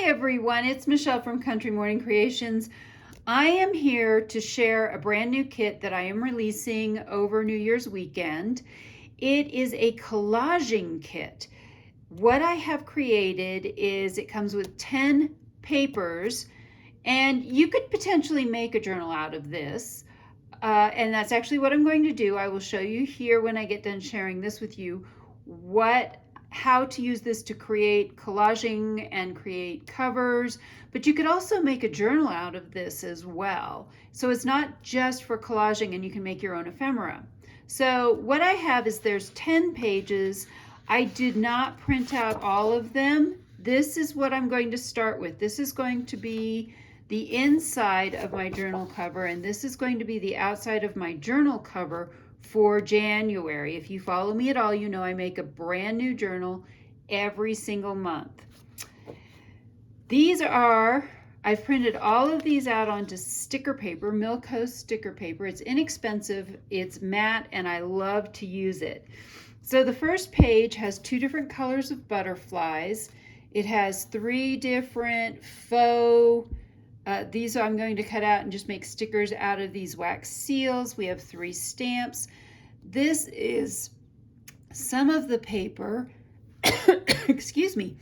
Hi everyone, it's Michelle from Country Morning Creations. I am here to share a brand new kit that I am releasing over New Year's weekend. It is a collaging kit. What I have created is it comes with 10 papers, and you could potentially make a journal out of this. And that's actually what I'm going to do. I will show you here when I get done sharing this with you how to use this to create collaging and create covers, but you could also make a journal out of this as well. So it's not just for collaging, and you can make your own ephemera. So what I have is there's 10 pages. I did not print out all of them. This is what I'm going to start with. This is going to be the inside of my journal cover, and this is going to be the outside of my journal cover for January. If you follow me at all, you know I make a brand new journal every single month. I've printed all of these out onto sticker paper, Milko sticker paper. It's inexpensive, it's matte, and I love to use it. So the first page has 2 different colors of butterflies. It has 3 different faux these I'm going to cut out and just make stickers out of these wax seals. We have 3 stamps. This is some of the paper, excuse me,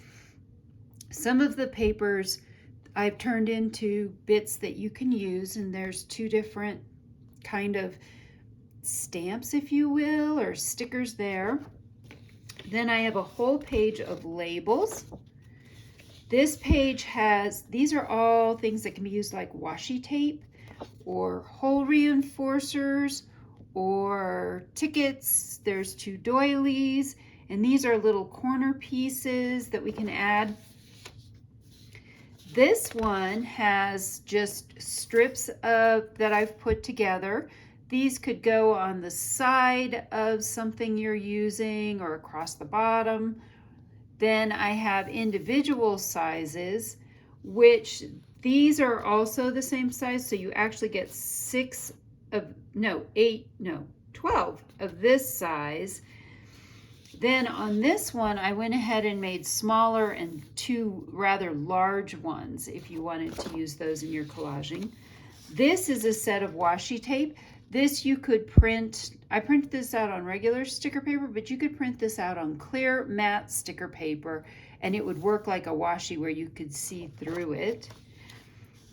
some of the papers I've turned into bits that you can use, and there's 2 different kind of stamps, if you will, or stickers there. Then I have a whole page of labels. This page these are all things that can be used like washi tape or hole reinforcers or tickets. There's 2 doilies, and these are little corner pieces that we can add. This one has just strips that I've put together. These could go on the side of something you're using or across the bottom. Then I have individual sizes, which these are also the same size, so you actually get 12 of this size. Then on this one, I went ahead and made smaller and 2 rather large ones if you wanted to use those in your collaging. This is a set of washi tape. This you could print. I printed this out on regular sticker paper, but you could print this out on clear matte sticker paper, and it would work like a washi where you could see through it.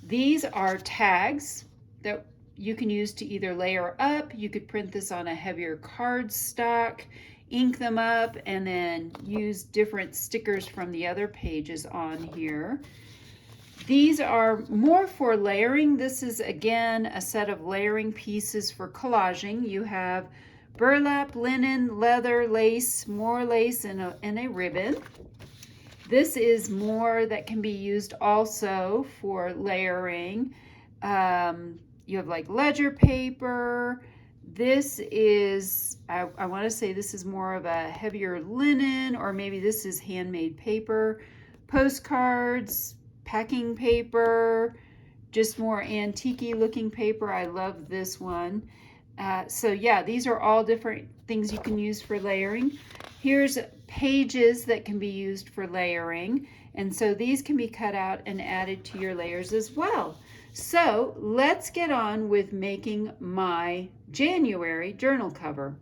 These are tags that you can use to either layer up. You could print this on a heavier cardstock, ink them up, and then use different stickers from the other pages on here. These are more for layering. This is, again, a set of layering pieces for collaging. You have burlap, linen, leather, lace, more lace, and a ribbon. This is more that can be used also for layering. You have like ledger paper. This is, I want to say this is more of a heavier linen, or maybe this is handmade paper. Postcards, packing paper, just more antique-y looking paper. I love this one. So yeah, these are all different things you can use for layering. Here's pages that can be used for layering, and so these can be cut out and added to your layers as well. So let's get on with making my January journal cover.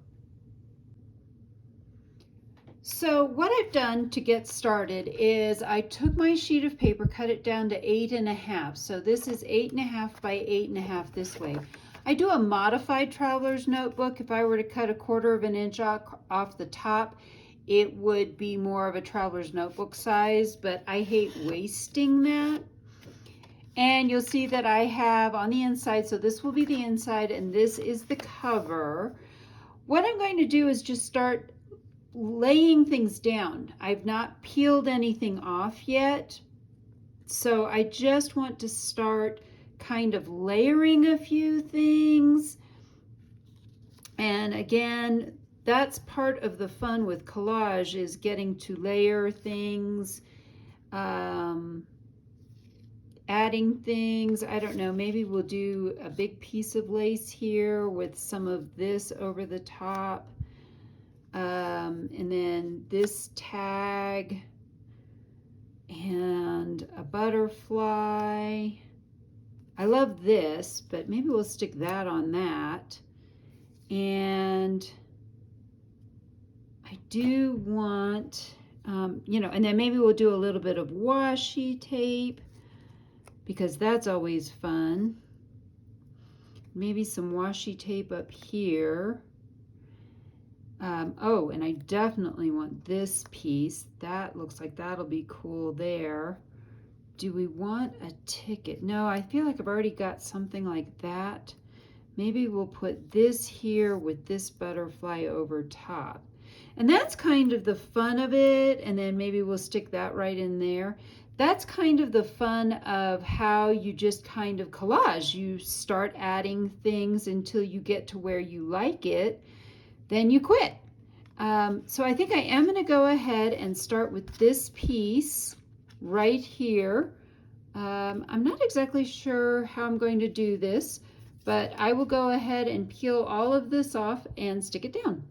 So what I've done to get started is I took my sheet of paper, cut it down to 8.5. So this is 8.5 by 8.5 this way. I do a modified traveler's notebook. If I were to cut 1/4 inch off the top, it would be more of a traveler's notebook size, but I hate wasting that. And you'll see that I have on the inside, so this will be the inside and this is the cover. What I'm going to do is just start laying things down. I've not peeled anything off yet, so I just want to start kind of layering a few things. And again, that's part of the fun with collage, is getting to layer things, adding things. I don't know, maybe we'll do a big piece of lace here with some of this over the top. And then this tag, and and a butterfly. I love this, but maybe we'll stick that on that. And I do want, you know, and then maybe we'll do a little bit of washi tape because that's always fun. Maybe some washi tape up here. Oh, and I definitely want this piece. That looks like that'll be cool there. Do we want a ticket? No, I feel like I've already got something like that. Maybe we'll put this here with this butterfly over top. And that's kind of the fun of it. And then maybe we'll stick that right in there. That's kind of the fun of how you just kind of collage. You start adding things until you get to where you like it. Then you quit. So I think I am going to go ahead and start with this piece right here. I'm not exactly sure how I'm going to do this, but I will go ahead and peel all of this off and stick it down.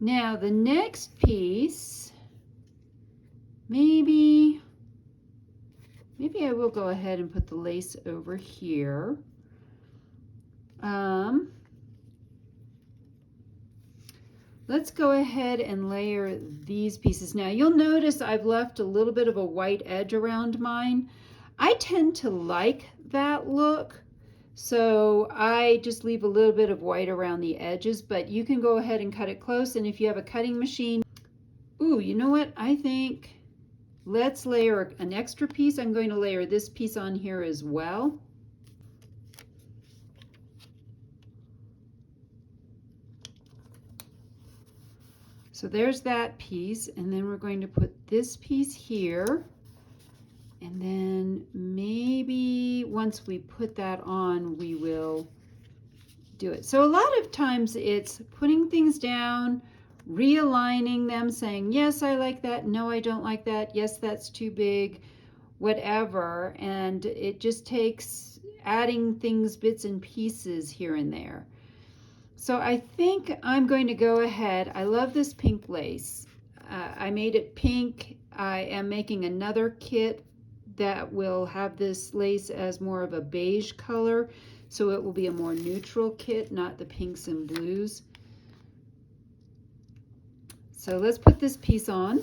Now the next piece, maybe I will go ahead and put the lace over here. Let's go ahead and layer these pieces. Now you'll notice I've left a little bit of a white edge around mine. I tend to like that look, so I just leave a little bit of white around the edges, but you can go ahead and cut it close. And if you have a cutting machine, ooh, you know what? I think let's layer an extra piece. I'm going to layer this piece on here as well. So there's that piece, and then we're going to put this piece here, and then maybe once we put that on, we will do it. So a lot of times it's putting things down, realigning them, saying, yes, I like that, no, I don't like that, yes, that's too big, whatever, and it just takes adding things, bits and pieces here and there. So I think I'm going to go ahead. I love this pink lace. I made it pink. I am making another kit that will have this lace as more of a beige color. So it will be a more neutral kit, not the pinks and blues. So let's put this piece on.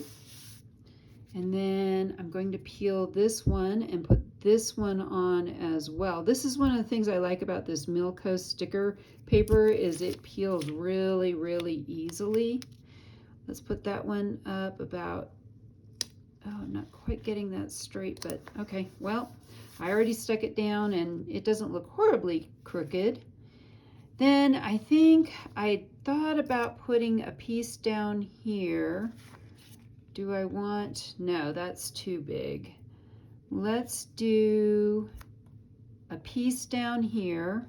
And then I'm going to peel this one and put this one on as well. This is one of the things I like about this Milko sticker paper is it peels really, really easily. Let's put that one up about, oh, I'm not quite getting that straight, but okay, well, I already stuck it down and it doesn't look horribly crooked. Then I think I thought about putting a piece down here. Do I want, no, that's too big. Let's do a piece down here,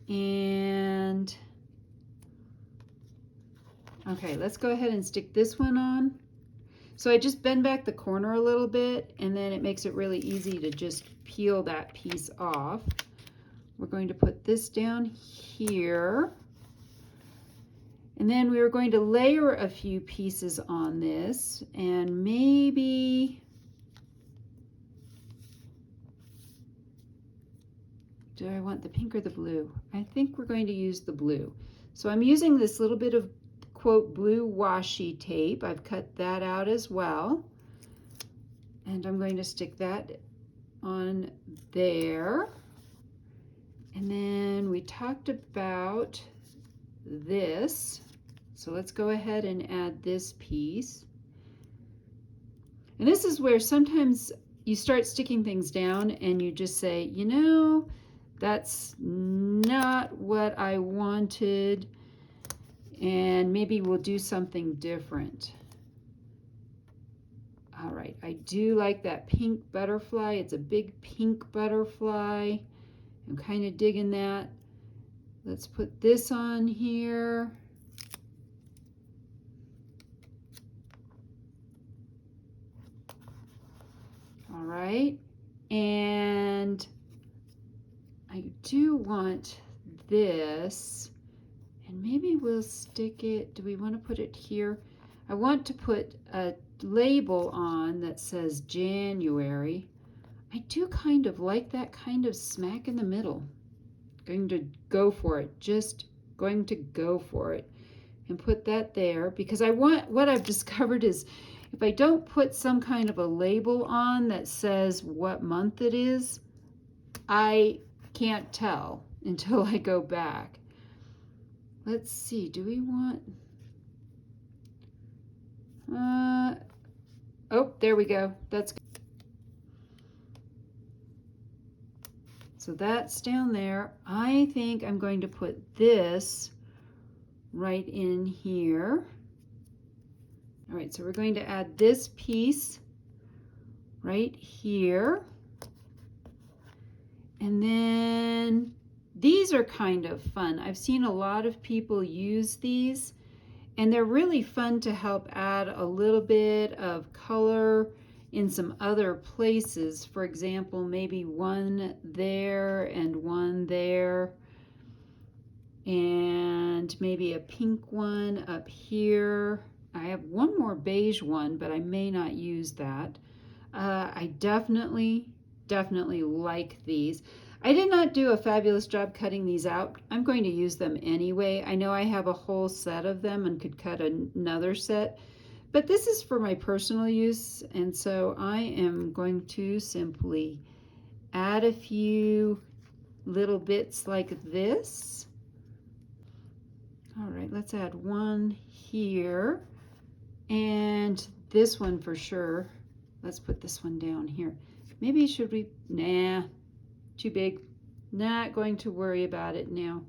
and okay, let's go ahead and stick this one on. So I just bend back the corner a little bit, and then it makes it really easy to just peel that piece off. We're going to put this down here. And then we are going to layer a few pieces on this, and maybe, do I want the pink or the blue? I think we're going to use the blue. So I'm using this little bit of, quote, blue washi tape. I've cut that out as well. And I'm going to stick that on there. And then we talked about this. So let's go ahead and add this piece. And this is where sometimes you start sticking things down and you just say, you know, that's not what I wanted, and maybe we'll do something different. All right, I do like that pink butterfly. It's a big pink butterfly. I'm kind of digging that. Let's put this on here. All All right, and I do want this, and maybe we'll stick it, do we want to put it here? I want to put a label on that says January. I do kind of like that kind of smack in the middle. Going to go for it, just going to go for it and put that there, because I want, what I've discovered is if I don't put some kind of a label on that says what month it is, I can't tell until I go back. Let's see, do we want, oh, there we go. That's good. So that's down there. I think I'm going to put this right in here. All right, so we're going to add this piece right here. And then these are kind of fun. I've seen a lot of people use these, and they're really fun to help add a little bit of color in some other places. For example, maybe one there and one there, and maybe a pink one up here. I have one more beige one, but I may not use that. I definitely like these. I did not do a fabulous job cutting these out. I'm going to use them anyway. I know I have a whole set of them and could cut another set, but this is for my personal use, and so I am going to simply add a few little bits like this. All right, let's add one here, and this one for sure. Let's put this one down here. Maybe should we, nah, too big. Not going to worry about it now.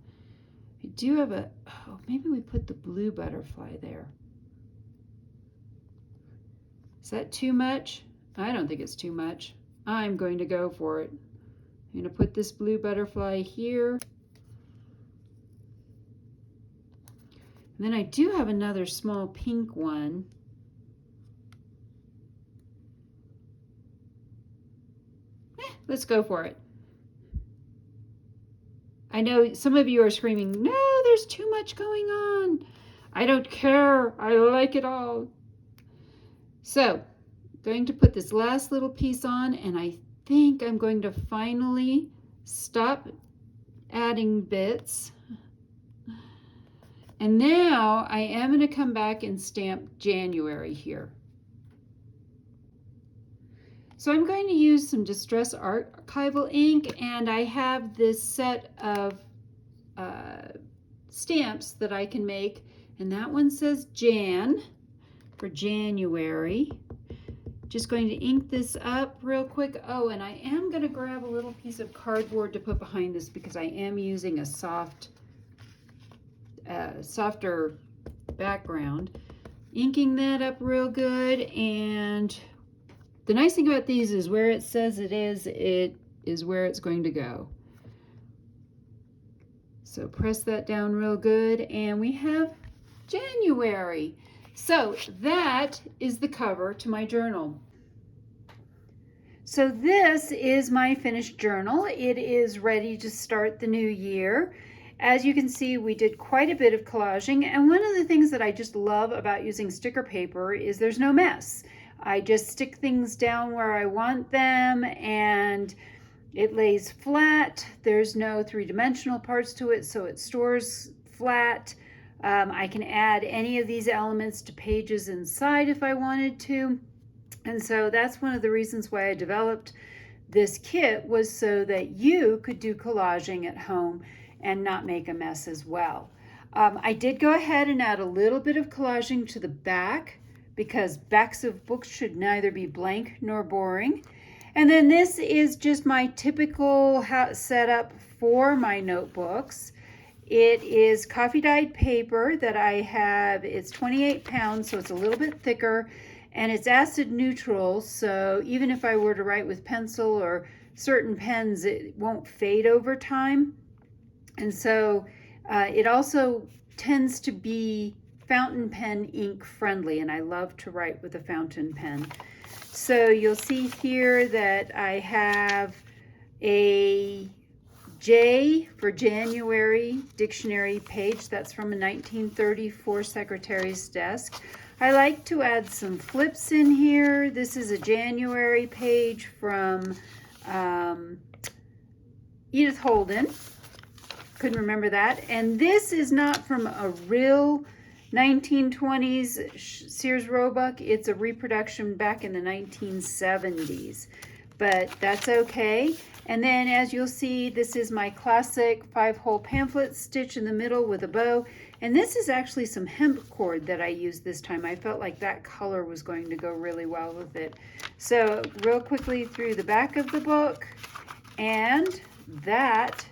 I do have a, oh, maybe we put the blue butterfly there. Is that too much? I don't think it's too much. I'm going to go for it. I'm going to put this blue butterfly here. And then I do have another small pink one. Let's go for it. I know some of you are screaming, no, there's too much going on. I don't care. I like it all. So, going to put this last little piece on, and I think I'm going to finally stop adding bits. And now I am going to come back and stamp January here. So I'm going to use some Distress Archival ink, and I have this set of stamps that I can make, and that one says Jan for January. Just going to ink this up real quick. Oh, and I am going to grab a little piece of cardboard to put behind this because I am using a softer background. Inking that up real good, and the nice thing about these is where it says it is where it's going to go. So press that down real good, and we have January. So that is the cover to my journal. So this is my finished journal. It is ready to start the new year. As you can see, we did quite a bit of collaging, and one of the things that I just love about using sticker paper is there's no mess. I just stick things down where I want them, and it lays flat. There's no three-dimensional parts to it, so it stores flat. I can add any of these elements to pages inside if I wanted to. And so that's one of the reasons why I developed this kit, was so that you could do collaging at home and not make a mess as well. I did go ahead and add a little bit of collaging to the back, because backs of books should neither be blank nor boring. And then this is just my typical setup for my notebooks. It is coffee dyed paper that I have. It's 28 pounds, so it's a little bit thicker, and it's acid neutral, so even if I were to write with pencil or certain pens, it won't fade over time. And so it also tends to be fountain pen ink friendly, and I love to write with a fountain pen. So you'll see here that I have a J for January dictionary page. That's from a 1934 secretary's desk. I like to add some flips in here. This is a January page from Edith Holden. Couldn't remember that. And this is not from a real 1920s Sears Roebuck. It's a reproduction back in the 1970s, but that's okay. And then as you'll see, this is my classic 5-hole pamphlet stitch in the middle with a bow. And this is actually some hemp cord that I used this time. I felt like that color was going to go really well with it. So real quickly through the back of the book, and that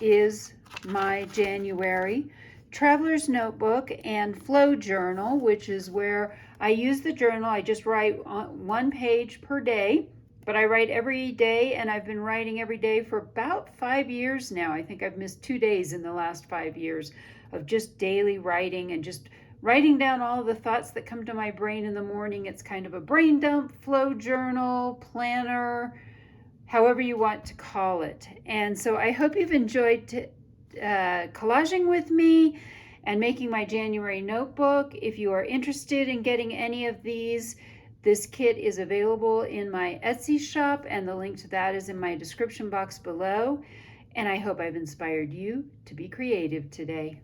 is my January traveler's notebook and flow journal, which is where I use the journal. I just write 1 page per day, but I write every day, and I've been writing every day for about 5 years now. I think I've missed 2 days in the last 5 years of just daily writing and just writing down all the thoughts that come to my brain in the morning. It's kind of a brain dump, flow journal, planner, however you want to call it. And so I hope you've enjoyed collaging with me and making my January notebook. If you are interested in getting any of these, this kit is available in my Etsy shop, and the link to that is in my description box below. And I hope I've inspired you to be creative today.